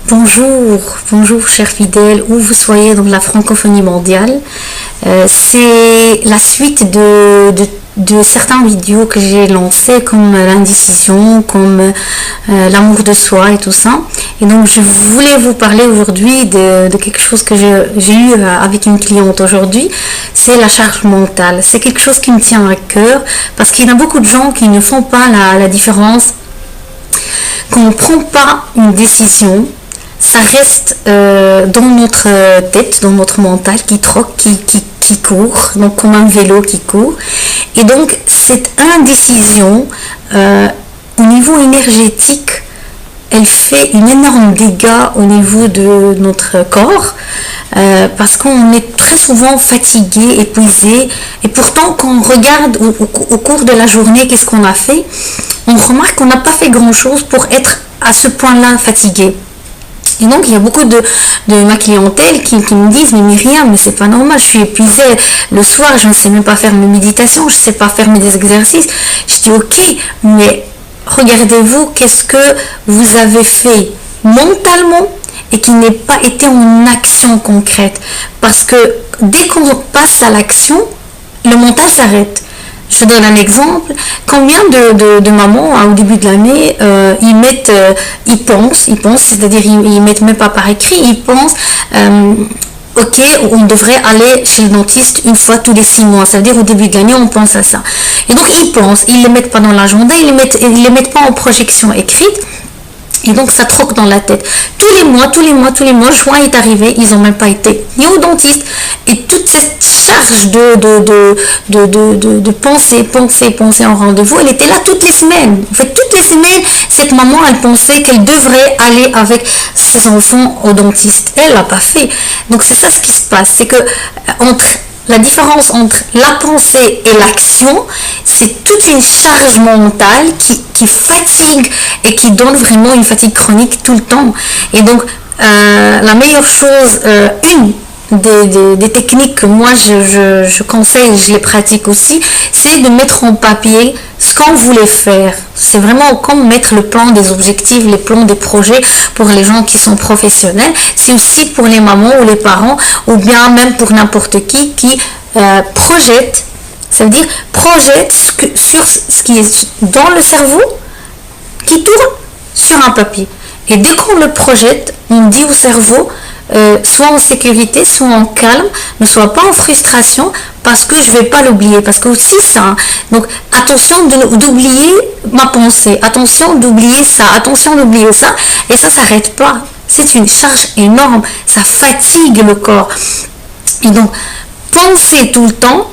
Bonjour chers fidèles, où vous soyez dans la francophonie mondiale. C'est la suite de certains vidéos que j'ai lancés comme l'indécision, comme l'amour de soi et tout ça. Et donc je voulais vous parler aujourd'hui de quelque chose que j'ai eu avec une cliente aujourd'hui. C'est la charge mentale. C'est quelque chose qui me tient à cœur parce qu'il y a beaucoup de gens qui ne font pas la différence. Quand on ne prend pas une décision, ça reste dans notre tête, dans notre mental qui troque, qui court, donc comme un vélo qui court. Et donc cette indécision au niveau énergétique, elle fait une énorme dégât au niveau de notre corps parce qu'on est très souvent fatigué, épuisé, et pourtant quand on regarde au cours de la journée qu'est-ce qu'on a fait, on remarque qu'on n'a pas fait grand chose pour être à ce point-là fatigué. Et donc il y a beaucoup de ma clientèle qui me disent: mais Myriam, mais c'est pas normal, je suis épuisée le soir, je ne sais même pas faire mes méditations, je ne sais pas faire mes exercices. Je dis ok, mais regardez-vous qu'est-ce que vous avez fait mentalement et qui n'est pas été en action concrète, parce que dès qu'on passe à l'action, le mental s'arrête. Je donne un exemple. Combien de mamans au début de l'année ils pensent, c'est-à-dire ils mettent même pas par écrit, ils pensent ok, on devrait aller chez le dentiste une fois tous les 6 mois. Ça veut dire au début de l'année on pense à ça. Et donc ils pensent, ils les mettent pas dans l'agenda, ils les mettent pas en projection écrite. Et donc ça troque dans la tête. Tous les mois, juin est arrivé, ils n'ont même pas été ni au dentiste. Et toute cette charge de penser en rendez-vous, elle était là toutes les semaines. En fait, toutes les semaines, cette maman, elle pensait qu'elle devrait aller avec ses enfants au dentiste. Elle l'a pas fait. Donc c'est ça ce qui se passe. C'est que la différence entre la pensée et l'action, c'est toute une charge mentale qui fatigue et qui donne vraiment une fatigue chronique tout le temps. Et donc, la meilleure chose, des techniques que moi je conseille, je les pratique aussi, c'est de mettre en papier ce qu'on voulait faire. C'est vraiment comme mettre le plan des objectifs, les plans des projets pour les gens qui sont professionnels. C'est aussi pour les mamans ou les parents, ou bien même pour n'importe qui projette. Ça veut dire projette sur ce qui est dans le cerveau, qui tourne sur un papier. Et dès qu'on le projette, on dit au cerveau, soit en sécurité, soit en calme, ne sois pas en frustration, parce que je ne vais pas l'oublier. Parce que aussi ça, hein. Donc attention d'oublier ma pensée, attention d'oublier ça, et ça s'arrête pas. C'est une charge énorme, ça fatigue le corps. Et donc, penser tout le temps,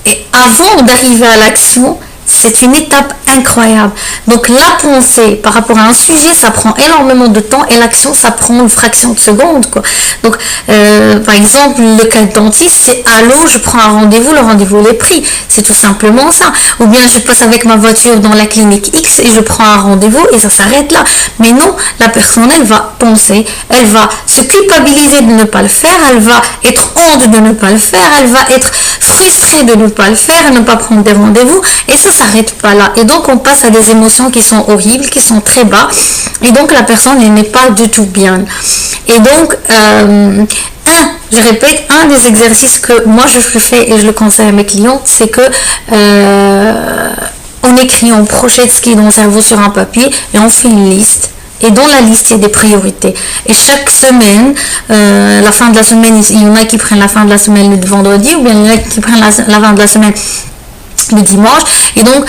et avant d'arriver à l'action, c'est une étape incroyable. Donc la pensée par rapport à un sujet, ça prend énormément de temps, et l'action, ça prend une fraction de seconde, quoi. Donc par exemple, le cas de dentiste, c'est allô, je prends un rendez-vous, le rendez-vous est pris. C'est tout simplement ça. Ou bien je passe avec ma voiture dans la clinique X et je prends un rendez-vous et ça s'arrête là. Mais non, la personne, elle va penser, elle va se culpabiliser de ne pas le faire, elle va être honte de ne pas le faire, elle va être frustrée de ne pas le faire, de ne pas prendre des rendez-vous, et ça s'arrête pas là. Et donc on passe à des émotions qui sont horribles, qui sont très bas, et donc la personne, elle n'est pas du tout bien. Et donc je répète, un des exercices que moi je fais et je le conseille à mes clientes, c'est que on écrit, on projette ce qui est dans le cerveau sur un papier et on fait une liste. Et dans la liste, il y a des priorités. Et chaque semaine, la fin de la semaine, il y en a qui prennent la fin de la semaine le vendredi, ou bien il y en a qui prennent la fin de la semaine le dimanche. Et donc,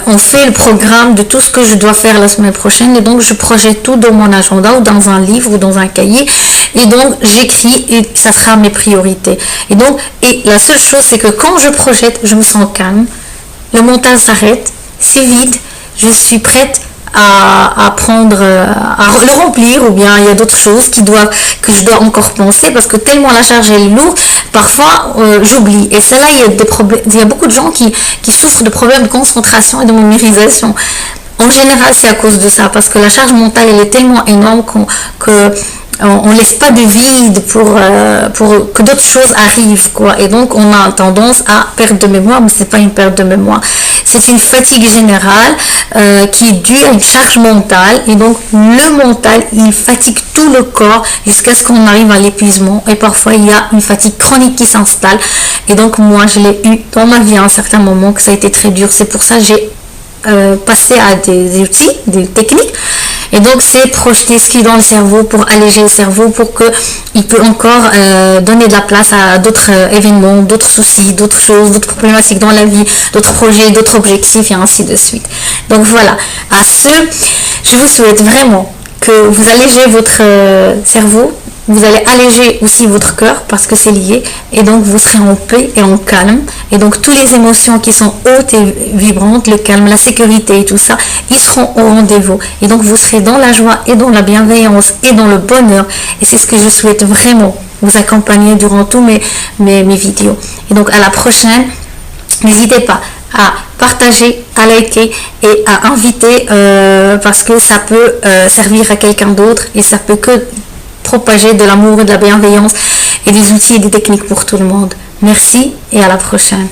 on fait le programme de tout ce que je dois faire la semaine prochaine. Et donc, je projette tout dans mon agenda ou dans un livre ou dans un cahier. Et donc, j'écris et ça sera mes priorités. Et donc, la seule chose, c'est que quand je projette, je me sens calme. Le mental s'arrête, c'est vide. Je suis prête à le remplir, ou bien il y a d'autres choses que je dois encore penser, parce que tellement la charge est lourde, parfois j'oublie. Et c'est là, il y a beaucoup de gens qui souffrent de problèmes de concentration et de mémorisation. En général, c'est à cause de ça, parce que la charge mentale, elle est tellement énorme que on laisse pas de vide pour que d'autres choses arrivent, quoi. Et donc on a tendance à perdre de mémoire, mais c'est pas une perte de mémoire, c'est une fatigue générale qui est due à une charge mentale. Et donc le mental, il fatigue tout le corps jusqu'à ce qu'on arrive à l'épuisement. Et parfois il y a une fatigue chronique qui s'installe. Et donc moi je l'ai eu dans ma vie à un certain moment, que ça a été très dur. C'est pour ça que j'ai passé à des outils, des techniques. Et donc c'est projeter ce qui est dans le cerveau pour alléger le cerveau, pour qu'il peut encore donner de la place à d'autres événements, d'autres soucis, d'autres choses, d'autres problématiques dans la vie, d'autres projets, d'autres objectifs et ainsi de suite. Donc voilà, à ce, je vous souhaite vraiment que vous allégez votre cerveau, vous allez alléger aussi votre cœur parce que c'est lié, et donc vous serez en paix et en calme. Et donc toutes les émotions qui sont hautes et vibrantes, le calme, la sécurité et tout ça, ils seront au rendez-vous. Et donc vous serez dans la joie et dans la bienveillance et dans le bonheur. Et c'est ce que je souhaite vraiment vous accompagner durant tous mes vidéos. Et donc à la prochaine, n'hésitez pas à partager, à liker et à inviter parce que ça peut servir à quelqu'un d'autre, et ça peut que propager de l'amour et de la bienveillance et des outils et des techniques pour tout le monde. Merci et à la prochaine.